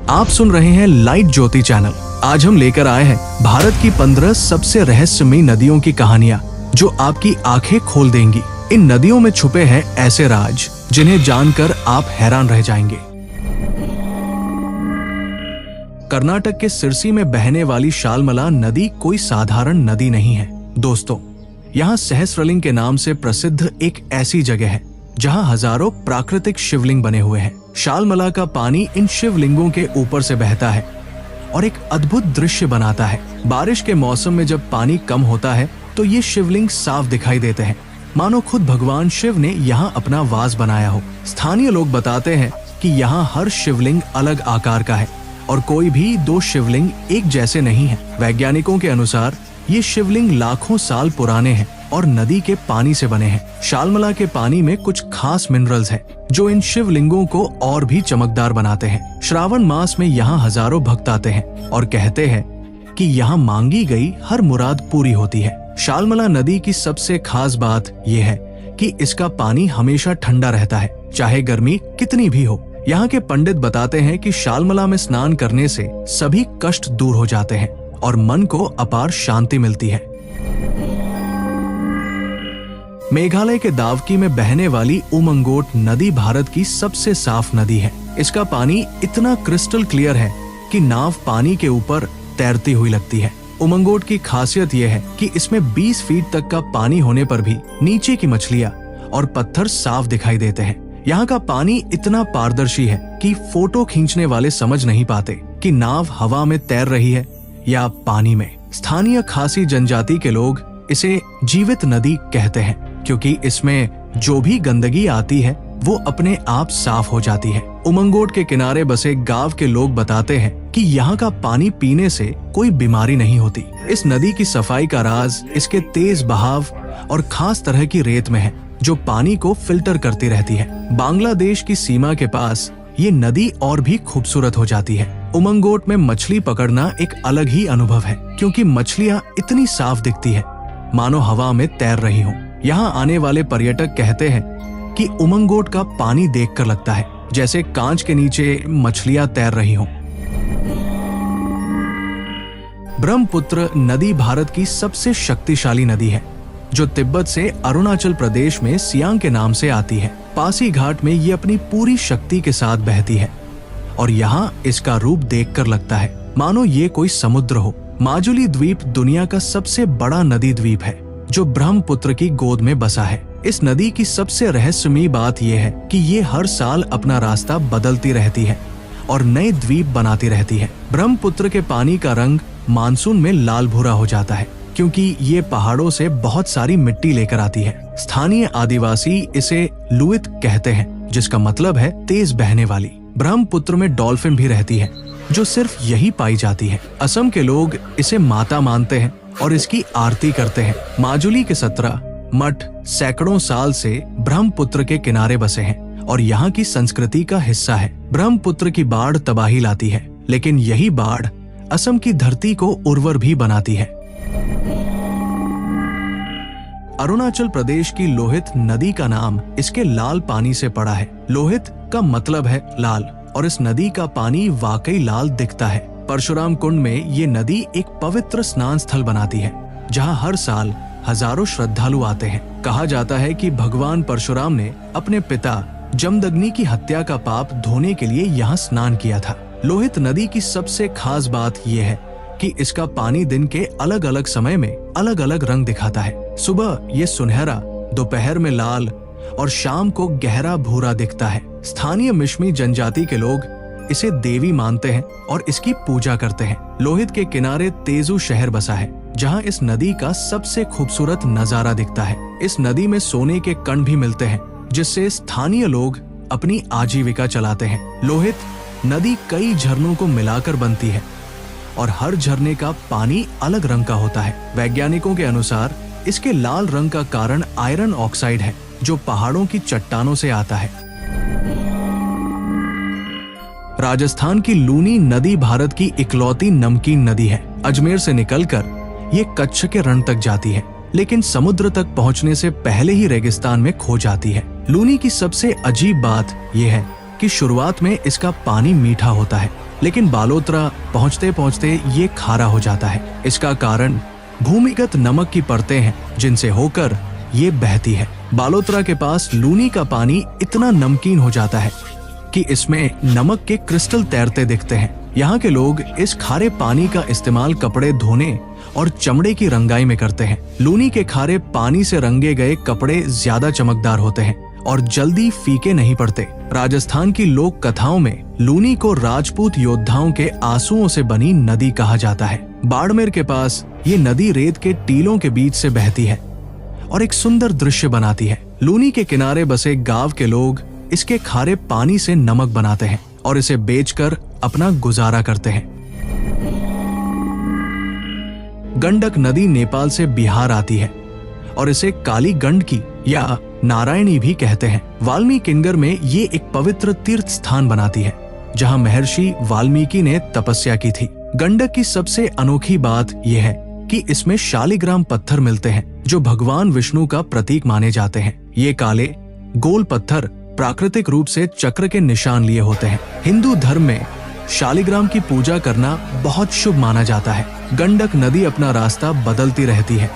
आप सुन रहे हैं लाइट ज्योति चैनल। आज हम लेकर आए हैं भारत की 15 सबसे रहस्यमयी नदियों की कहानियां जो आपकी आंखें खोल देंगी। इन नदियों में छुपे हैं ऐसे राज जिन्हें जानकर आप हैरान रह जाएंगे। कर्नाटक के सिरसी में बहने वाली शालमला नदी कोई साधारण नदी नहीं है दोस्तों। यहाँ सहस्रलिंग के नाम से प्रसिद्ध एक ऐसी जगह है जहाँ हजारों प्राकृतिक शिवलिंग बने हुए हैं। शालमला का पानी इन शिवलिंगों के ऊपर से बहता है और एक अद्भुत दृश्य बनाता है। बारिश के मौसम में जब पानी कम होता है तो ये शिवलिंग साफ दिखाई देते हैं, मानो खुद भगवान शिव ने यहाँ अपना वास बनाया हो। स्थानीय लोग बताते हैं कि यहाँ हर शिवलिंग अलग आकार का है और कोई भी दो शिवलिंग एक जैसे नहीं है। वैज्ञानिकों के अनुसार ये शिवलिंग लाखों साल पुराने हैं और नदी के पानी से बने हैं। शालमला के पानी में कुछ खास मिनरल्स हैं जो इन शिवलिंगों को और भी चमकदार बनाते हैं। श्रावण मास में यहाँ हजारों भक्त आते हैं और कहते हैं कि यहाँ मांगी गई हर मुराद पूरी होती है। शालमला नदी की सबसे खास बात यह है कि इसका पानी हमेशा ठंडा रहता है, चाहे गर्मी कितनी भी हो। यहाँ के पंडित बताते हैं कि शालमला में स्नान करने से सभी कष्ट दूर हो जाते हैं और मन को अपार शांति मिलती है। मेघालय के दावकी में बहने वाली उमंगोट नदी भारत की सबसे साफ नदी है। इसका पानी इतना क्रिस्टल क्लियर है कि नाव पानी के ऊपर तैरती हुई लगती है। उमंगोट की खासियत यह है कि इसमें 20 फीट तक का पानी होने पर भी नीचे की मछलियां और पत्थर साफ दिखाई देते हैं। यहाँ का पानी इतना पारदर्शी है कि फोटो खींचने वाले समझ नहीं पाते कि नाव हवा में तैर रही है या पानी में। स्थानीय खासी जनजाति के लोग इसे जीवित नदी कहते हैं क्योंकि इसमें जो भी गंदगी आती है वो अपने आप साफ हो जाती है। उमंगोट के किनारे बसे गांव के लोग बताते हैं कि यहाँ का पानी पीने से कोई बीमारी नहीं होती। इस नदी की सफाई का राज इसके तेज बहाव और खास तरह की रेत में है जो पानी को फिल्टर करती रहती है। बांग्लादेश की सीमा के पास ये नदी और भी खूबसूरत हो जाती है। उमंगोट में मछली पकड़ना एक अलग ही अनुभव है क्योंकि मछलियाँ इतनी साफ दिखती है मानो हवा में तैर रही हो। यहाँ आने वाले पर्यटक कहते हैं कि उमंगोट का पानी देखकर लगता है जैसे कांच के नीचे मछलियां तैर रही हों। ब्रह्मपुत्र नदी भारत की सबसे शक्तिशाली नदी है जो तिब्बत से अरुणाचल प्रदेश में सियांग के नाम से आती है। पासी घाट में ये अपनी पूरी शक्ति के साथ बहती है और यहाँ इसका रूप देखकर लगता है मानो ये कोई समुद्र हो। माजुली द्वीप दुनिया का सबसे बड़ा नदी द्वीप है जो ब्रह्मपुत्र की गोद में बसा है। इस नदी की सबसे रहस्यमयी बात यह है कि ये हर साल अपना रास्ता बदलती रहती है और नए द्वीप बनाती रहती है। ब्रह्मपुत्र के पानी का रंग मानसून में लाल भूरा हो जाता है क्योंकि ये पहाड़ों से बहुत सारी मिट्टी लेकर आती है। स्थानीय आदिवासी इसे लुइत कहते हैं जिसका मतलब है तेज बहने वाली। ब्रह्मपुत्र में डॉल्फिन भी रहती है जो सिर्फ यही पाई जाती है। असम के लोग इसे माता मानते हैं और इसकी आरती करते हैं। माजुली के 17 मठ सैकड़ों साल से ब्रह्मपुत्र के किनारे बसे हैं और यहाँ की संस्कृति का हिस्सा है। ब्रह्मपुत्र की बाढ़ तबाही लाती है लेकिन यही बाढ़ असम की धरती को उर्वर भी बनाती है। अरुणाचल प्रदेश की लोहित नदी का नाम इसके लाल पानी से पड़ा है। लोहित का मतलब है लाल और इस नदी का पानी वाकई लाल दिखता है। परशुराम कुंड में ये नदी एक पवित्र स्नान स्थल बनाती है जहाँ हर साल हजारों श्रद्धालु आते हैं। कहा जाता है कि भगवान परशुराम ने अपने पिता जमदग्नि की हत्या का पाप धोने के लिए यहाँ स्नान किया था। लोहित नदी की सबसे खास बात यह है कि इसका पानी दिन के अलग अलग समय में अलग अलग रंग दिखाता है। सुबह ये सुनहरा, दोपहर में लाल और शाम को गहरा भूरा दिखता है। स्थानीय मिश्मी जनजाति के लोग इसे देवी मानते हैं और इसकी पूजा करते हैं। लोहित के किनारे तेजू शहर बसा है जहां इस नदी का सबसे खूबसूरत नजारा दिखता है। इस नदी में सोने के कण भी मिलते हैं जिससे स्थानीय लोग अपनी आजीविका चलाते हैं। लोहित नदी कई झरनों को मिलाकर बनती है और हर झरने का पानी अलग रंग का होता है। वैज्ञानिकों के अनुसार इसके लाल रंग का कारण आयरन ऑक्साइड है जो पहाड़ों की चट्टानों से आता है। राजस्थान की लूनी नदी भारत की इकलौती नमकीन नदी है। अजमेर से निकलकर ये कच्छ के रण तक जाती है लेकिन समुद्र तक पहुंचने से पहले ही रेगिस्तान में खो जाती है। लूनी की सबसे अजीब बात यह है कि शुरुआत में इसका पानी मीठा होता है, लेकिन बालोतरा पहुंचते पहुंचते ये खारा हो जाता है। इसका कारण भूमिगत नमक की परतें हैं जिनसे होकर ये बहती है। बालोतरा के पास लूनी का पानी इतना नमकीन हो जाता है कि इसमें नमक के क्रिस्टल तैरते दिखते हैं। यहाँ के लोग इस खारे पानी का इस्तेमाल कपड़े धोने और चमड़े की रंगाई में करते हैं। लूनी के खारे पानी से रंगे गए कपड़े ज्यादा चमकदार होते हैं और जल्दी फीके नहीं पड़ते। राजस्थान की लोक कथाओं में लूनी को राजपूत योद्धाओं के आंसुओं से बनी नदी कहा जाता है। बाड़मेर के पास ये नदी रेत के टीलों के बीच से बहती है और एक सुंदर दृश्य बनाती है। लूनी के किनारे बसे गांव के लोग इसके खारे पानी से नमक बनाते हैं और इसे बेचकर अपना गुजारा करते हैं। गंडक नदी नेपाल से बिहार आती है और इसे काली गंडकी या नारायणी भी कहते हैं। वाल्मीकि किंगर में ये एक पवित्र तीर्थ स्थान बनाती है जहां महर्षि वाल्मीकि ने तपस्या की थी। गंडक की सबसे अनोखी बात यह है कि इसमें शालिग्राम पत्थर मिलते हैं जो भगवान विष्णु का प्रतीक माने जाते हैं। ये काले गोल पत्थर प्राकृतिक रूप से चक्र के निशान लिए होते हैं। हिंदू धर्म में शालिग्राम की पूजा करना बहुत शुभ माना जाता है। गंडक नदी अपना रास्ता बदलती रहती है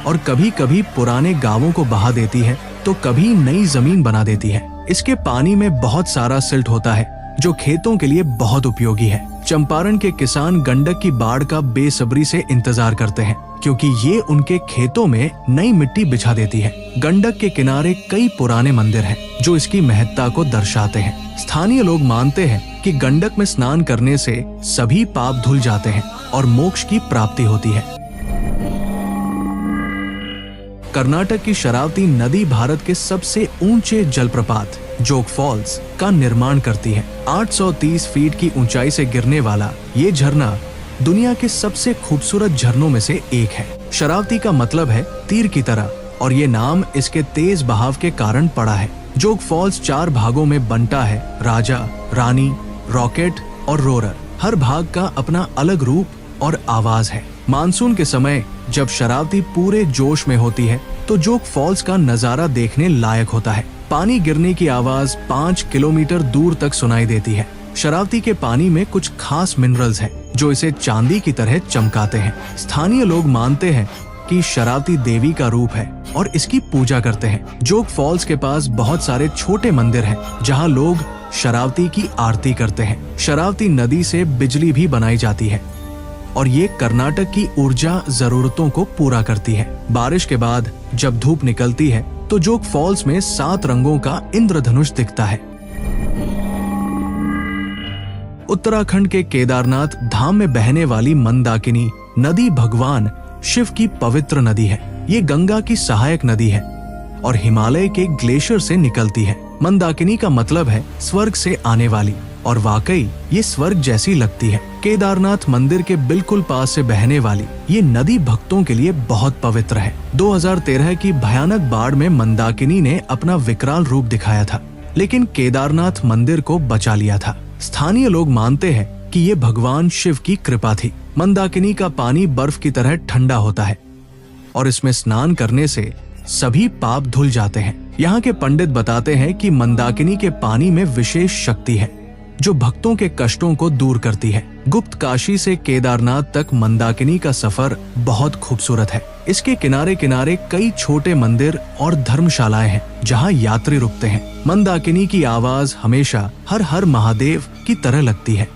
और कभी कभी पुराने गांवों को बहा देती है तो कभी नई जमीन बना देती है। इसके पानी में बहुत सारा सिल्ट होता है जो खेतों के लिए बहुत उपयोगी है। चंपारण के किसान गंडक की बाढ़ का बेसब्री से इंतजार करते हैं क्योंकि ये उनके खेतों में नई मिट्टी बिछा देती है। गंडक के किनारे कई पुराने मंदिर हैं जो इसकी महत्ता को दर्शाते हैं। स्थानीय लोग मानते हैं कि गंडक में स्नान करने से सभी पाप धुल जाते हैं और मोक्ष की प्राप्ति होती है। कर्नाटक की शरावती नदी भारत के सबसे ऊंचे जलप्रपात जोग फॉल्स का निर्माण करती है। 830 फीट की ऊंचाई से गिरने वाला ये झरना दुनिया के सबसे खूबसूरत झरनों में से एक है। शरावती का मतलब है तीर की तरह और ये नाम इसके तेज बहाव के कारण पड़ा है। जोग फॉल्स 4 भागों में बंटा है, राजा, रानी, रॉकेट और रोरर। हर भाग का अपना अलग रूप और आवाज है। मानसून के समय जब शरावती पूरे जोश में होती है तो जोग फॉल्स का नजारा देखने लायक होता है। पानी गिरने की आवाज 5 किलोमीटर दूर तक सुनाई देती है। शरावती के पानी में कुछ खास मिनरल्स हैं जो इसे चांदी की तरह चमकाते हैं। स्थानीय लोग मानते हैं कि शरावती देवी का रूप है और इसकी पूजा करते हैं। जोग फॉल्स के पास बहुत सारे छोटे मंदिर हैं जहां लोग शरावती की आरती करते हैं। शरावती नदी से बिजली भी बनाई जाती है और ये कर्नाटक की ऊर्जा जरूरतों को पूरा करती है। बारिश के बाद जब धूप निकलती है तो जोग फॉल्स में 7 रंगों का इंद्रधनुष दिखता है। उत्तराखंड के केदारनाथ धाम में बहने वाली मंदाकिनी नदी भगवान शिव की पवित्र नदी है। ये गंगा की सहायक नदी है और हिमालय के ग्लेशियर से निकलती है। मंदाकिनी का मतलब है स्वर्ग से आने वाली और वाकई ये स्वर्ग जैसी लगती है। केदारनाथ मंदिर के बिल्कुल पास से बहने वाली ये नदी भक्तों के लिए बहुत पवित्र है। 2013 की भयानक बाढ़ में मंदाकिनी ने अपना विकराल रूप दिखाया था, लेकिन केदारनाथ मंदिर को बचा लिया था। स्थानीय लोग मानते हैं कि ये भगवान शिव की कृपा थी। मंदाकिनी का पानी बर्फ की तरह ठंडा होता है और इसमें स्नान करने से सभी पाप धुल जाते हैं। यहाँ के पंडित बताते हैं कि मंदाकिनी के पानी में विशेष शक्ति है जो भक्तों के कष्टों को दूर करती है। गुप्त काशी से केदारनाथ तक मंदाकिनी का सफर बहुत खूबसूरत है। इसके किनारे किनारे कई छोटे मंदिर और धर्मशालाएं हैं जहां यात्री रुकते हैं। मंदाकिनी की आवाज हमेशा हर हर महादेव की तरह लगती है।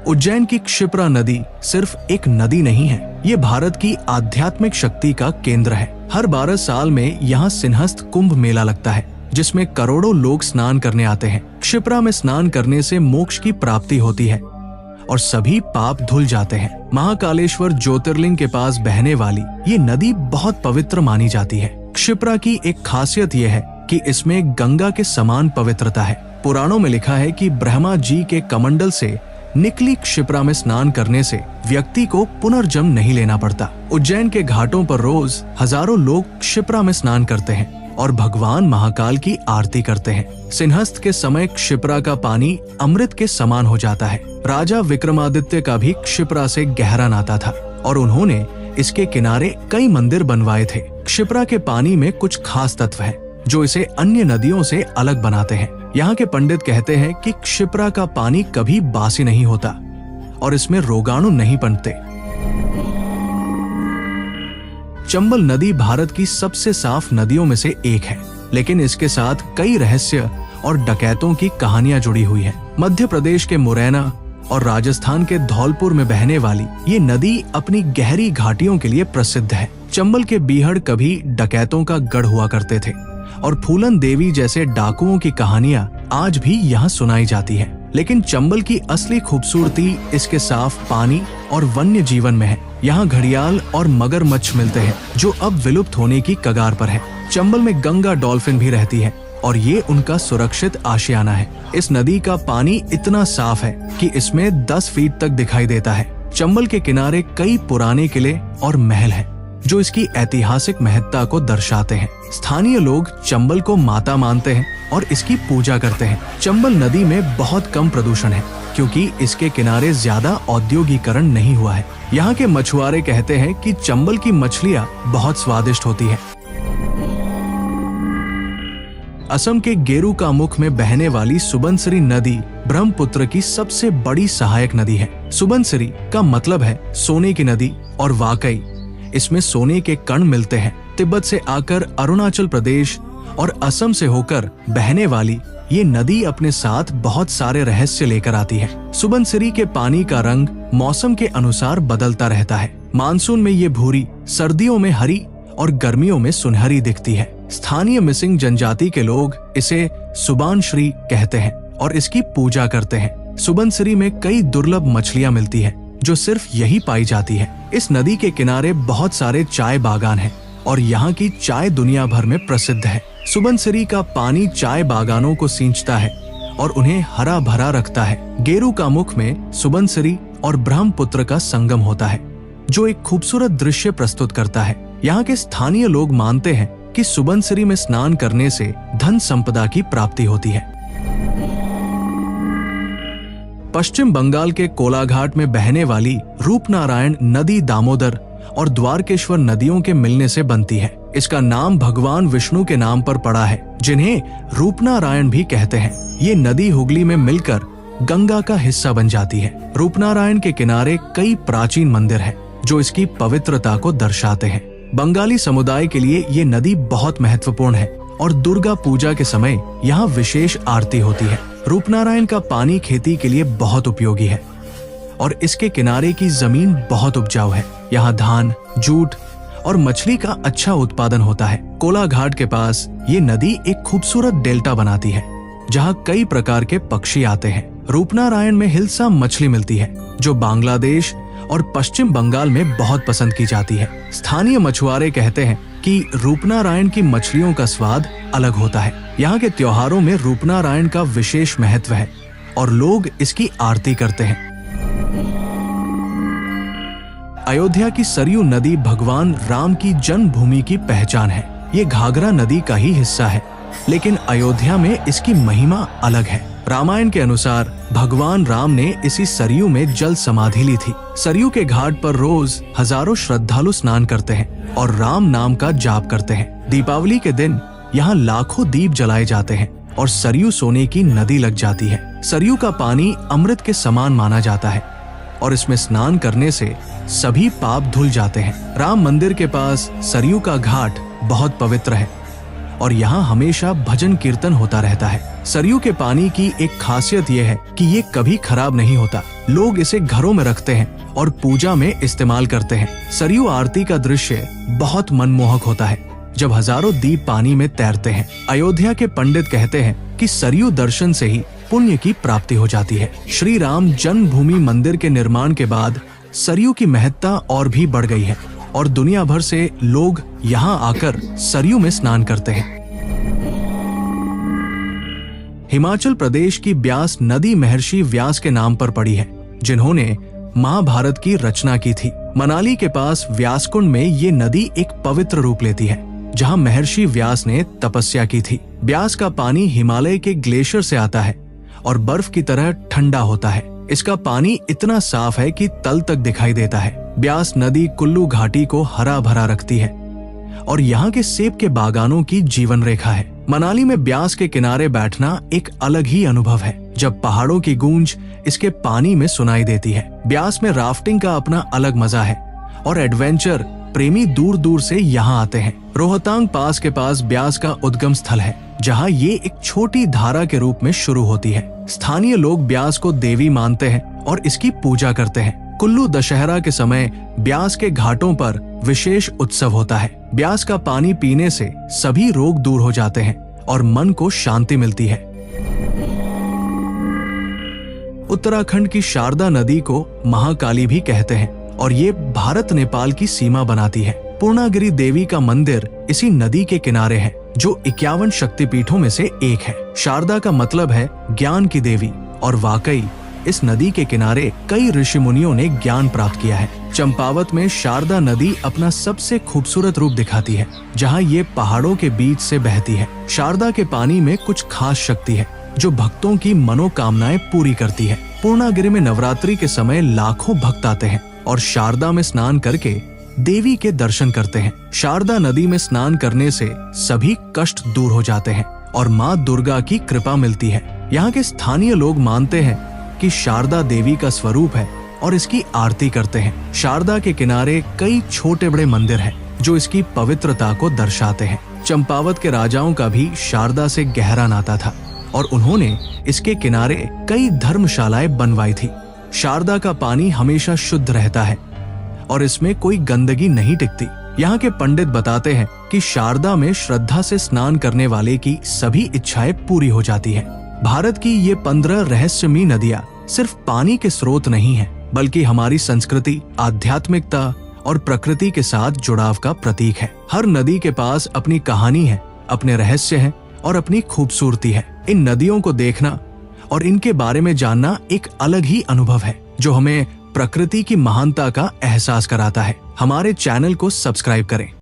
उज्जैन की क्षिप्रा नदी सिर्फ एक नदी नहीं है, ये भारत की आध्यात्मिक शक्ति का केंद्र है। हर 12 साल में यहाँ सिंहस्थ कुंभ मेला लगता है जिसमें करोड़ों लोग स्नान करने आते हैं। क्षिप्रा में स्नान करने से मोक्ष की प्राप्ति होती है और सभी पाप धुल जाते हैं। महाकालेश्वर ज्योतिर्लिंग के पास बहने वाली ये नदी बहुत पवित्र मानी जाती है। क्षिप्रा की एक खासियत यह है कि इसमें गंगा के समान पवित्रता है। पुराणों में लिखा है कि ब्रह्मा जी के कमंडल से निकली क्षिप्रा में स्नान करने से व्यक्ति को पुनर्जन्म नहीं लेना पड़ता। उज्जैन के घाटों पर रोज हजारों लोग क्षिप्रा में स्नान करते हैं और भगवान महाकाल की आरती करते हैं। सिंहस्थ के समय क्षिप्रा का पानी अमृत के समान हो जाता है। राजा विक्रमादित्य का भी क्षिप्रा से गहरा नाता था और उन्होंने इसके किनारे कई मंदिर बनवाए थे। क्षिप्रा के पानी में कुछ खास तत्व है जो इसे अन्य नदियों से अलग बनाते हैं। यहाँ के पंडित कहते हैं कि क्षिप्रा का पानी कभी बासी नहीं होता और इसमें रोगाणु नहीं पनपते। चंबल नदी भारत की सबसे साफ नदियों में से एक है, लेकिन इसके साथ कई रहस्य और डकैतों की कहानियां जुड़ी हुई हैं। मध्य प्रदेश के मुरैना और राजस्थान के धौलपुर में बहने वाली ये नदी अपनी गहरी घाटियों के लिए प्रसिद्ध है। चंबल के बीहड़ कभी डकैतों का गढ़ हुआ करते थे और फूलन देवी जैसे डाकुओं की कहानियां आज भी यहाँ सुनाई जाती है। लेकिन चंबल की असली खूबसूरती इसके साफ पानी और वन्य जीवन में है। यहाँ घड़ियाल और मगरमच्छ मिलते हैं जो अब विलुप्त होने की कगार पर है। चंबल में गंगा डॉल्फिन भी रहती है और ये उनका सुरक्षित आशियाना है। इस नदी का पानी इतना साफ है कि इसमें 10 फीट तक दिखाई देता है। चंबल के किनारे कई पुराने किले और महल हैं, जो इसकी ऐतिहासिक महत्ता को दर्शाते हैं। स्थानीय लोग चंबल को माता मानते हैं और इसकी पूजा करते हैं। चंबल नदी में बहुत कम प्रदूषण है क्योंकि इसके किनारे ज्यादा औद्योगिकरण नहीं हुआ है। यहाँ के मछुआरे कहते हैं कि चंबल की मछलियाँ बहुत स्वादिष्ट होती है। असम के गेरुकामुख में बहने वाली सुबनसिरी नदी ब्रह्मपुत्र की सबसे बड़ी सहायक नदी है। सुबनसिरी का मतलब है सोने की नदी और वाकई इसमें सोने के कण मिलते हैं। तिब्बत से आकर अरुणाचल प्रदेश और असम से होकर बहने वाली ये नदी अपने साथ बहुत सारे रहस्य लेकर आती है। सुबनसिरी के पानी का रंग मौसम के अनुसार बदलता रहता है। मानसून में ये भूरी, सर्दियों में हरी और गर्मियों में सुनहरी दिखती है। स्थानीय मिसिंग जनजाति के लोग इसे सुबानश्री कहते हैं और इसकी पूजा करते हैं। सुबनसिरी में कई दुर्लभ मछलियां मिलती हैं जो सिर्फ यही पाई जाती है। इस नदी के किनारे बहुत सारे चाय बागान हैं और यहाँ की चाय दुनिया भर में प्रसिद्ध है। सुबनसिरी का पानी चाय बागानों को सींचता है और उन्हें हरा भरा रखता है। गेरुकामुख में सुबनसिरी और ब्रह्मपुत्र का संगम होता है जो एक खूबसूरत दृश्य प्रस्तुत करता है। यहाँ के स्थानीय लोग मानते हैं कि सुबनसिरी में स्नान करने से धन संपदा की प्राप्ति होती है। पश्चिम बंगाल के कोलाघाट में बहने वाली रूपनारायण नदी दामोदर और द्वारकेश्वर नदियों के मिलने से बनती है। इसका नाम भगवान विष्णु के नाम पर पड़ा है, जिन्हें रूपनारायण भी कहते हैं। ये नदी हुगली में मिलकर गंगा का हिस्सा बन जाती है। रूपनारायण के किनारे कई प्राचीन मंदिर हैं जो इसकी पवित्रता को दर्शाते हैं। बंगाली समुदाय के लिए ये नदी बहुत महत्वपूर्ण है और दुर्गा पूजा के समय यहाँ विशेष आरती होती है। रूपनारायण का पानी खेती के लिए बहुत उपयोगी है और इसके किनारे की जमीन बहुत उपजाऊ है। यहाँ धान, जूट और मछली का अच्छा उत्पादन होता है। कोलाघाट के पास ये नदी एक खूबसूरत डेल्टा बनाती है जहाँ कई प्रकार के पक्षी आते हैं। रूपनारायण में हिल्सा मछली मिलती है जो बांग्लादेश और पश्चिम बंगाल में बहुत पसंद की जाती है। स्थानीय मछुआरे कहते हैं कि रूपनारायण की मछलियों का स्वाद अलग होता है। यहाँ के त्योहारों में रूपनारायण का विशेष महत्व है और लोग इसकी आरती करते हैं। अयोध्या की सरयू नदी भगवान राम की जन्मभूमि की पहचान है। ये घाघरा नदी का ही हिस्सा है, लेकिन अयोध्या में इसकी महिमा अलग है। रामायण के अनुसार भगवान राम ने इसी सरयू में जल समाधि ली थी। सरयू के घाट पर रोज हजारों श्रद्धालु स्नान करते हैं और राम नाम का जाप करते हैं। दीपावली के दिन यहाँ लाखों दीप जलाए जाते हैं और सरयू सोने की नदी लग जाती है। सरयू का पानी अमृत के समान माना जाता है और इसमें स्नान करने से सभी पाप धुल जाते हैं। राम मंदिर के पास सरयू का घाट बहुत पवित्र है और यहाँ हमेशा भजन कीर्तन होता रहता है। सरयू के पानी की एक खासियत यह है कि ये कभी खराब नहीं होता। लोग इसे घरों में रखते हैं और पूजा में इस्तेमाल करते हैं। सरयू आरती का दृश्य बहुत मनमोहक होता है जब हजारों दीप पानी में तैरते हैं। अयोध्या के पंडित कहते हैं कि सरयू दर्शन से ही पुण्य की प्राप्ति हो जाती है। श्री राम जन्मभूमि मंदिर के निर्माण के बाद सरयू की महत्ता और भी बढ़ गई है और दुनिया भर से लोग यहाँ आकर सरयू में स्नान करते हैं। हिमाचल प्रदेश की ब्यास नदी महर्षि व्यास के नाम पर पड़ी है, जिन्होंने महाभारत की रचना की थी। मनाली के पास व्यासकुंड में ये नदी एक पवित्र रूप लेती है, जहाँ महर्षि व्यास ने तपस्या की थी। ब्यास का पानी हिमालय के ग्लेशियर से आता है और बर्फ की तरह ठंडा होता है। इसका पानी इतना साफ है कि तल तक दिखाई देता है। ब्यास नदी कुल्लू घाटी को हरा भरा रखती है और यहाँ के सेब के बागानों की जीवन रेखा है। मनाली में ब्यास के किनारे बैठना एक अलग ही अनुभव है, जब पहाड़ों की गूंज इसके पानी में सुनाई देती है। ब्यास में राफ्टिंग का अपना अलग मजा है और एडवेंचर प्रेमी दूर दूर से यहाँ आते हैं। रोहतांग पास के पास ब्यास का उद्गम स्थल है, जहाँ ये एक छोटी धारा के रूप में शुरू होती है। स्थानीय लोग ब्यास को देवी मानते हैं और इसकी पूजा करते हैं। कुल्लू दशहरा के समय ब्यास के घाटों पर विशेष उत्सव होता है। ब्यास का पानी पीने से सभी रोग दूर हो जाते हैं और मन को शांति मिलती है। उत्तराखंड की शारदा नदी को महाकाली भी कहते हैं और ये भारत नेपाल की सीमा बनाती है। पूर्णागिरि देवी का मंदिर इसी नदी के किनारे है, जो 51 शक्तिपीठों में से एक है। शारदा का मतलब है ज्ञान की देवी और वाकई इस नदी के किनारे कई ऋषि मुनियों ने ज्ञान प्राप्त किया है। चंपावत में शारदा नदी अपना सबसे खूबसूरत रूप दिखाती है, जहाँ ये पहाड़ों के बीच से बहती है। शारदा के पानी में कुछ खास शक्ति है जो भक्तों की मनोकामनाएं पूरी करती है। पूर्णागिरि में नवरात्रि के समय लाखों भक्त आते हैं और शारदा में स्नान करके देवी के दर्शन करते हैं। शारदा नदी में स्नान करने से सभी कष्ट दूर हो जाते हैं और माँ दुर्गा की कृपा मिलती है। यहाँ के स्थानीय लोग मानते हैं कि शारदा देवी का स्वरूप है और इसकी आरती करते हैं। शारदा के किनारे कई छोटे बड़े मंदिर हैं जो इसकी पवित्रता को दर्शाते हैं। चंपावत के राजाओं का भी शारदा से गहरा नाता था और उन्होंने इसके किनारे कई धर्मशालाएं बनवाई थी। शारदा का पानी हमेशा शुद्ध रहता है और इसमें कोई गंदगी नहीं टिकती। यहाँ के पंडित बताते हैं कि शारदा में श्रद्धा से स्नान करने वाले की सभी इच्छाएं पूरी हो जाती है। भारत की ये 15 रहस्यमयी नदियाँ सिर्फ पानी के स्रोत नहीं है, बल्कि हमारी संस्कृति, आध्यात्मिकता और प्रकृति के साथ जुड़ाव का प्रतीक है। हर नदी के पास अपनी कहानी है, अपने रहस्य हैं और अपनी खूबसूरती है। इन नदियों को देखना और इनके बारे में जानना एक अलग ही अनुभव है, जो हमें प्रकृति की महानता का एहसास कराता है। हमारे चैनल को सब्सक्राइब करें।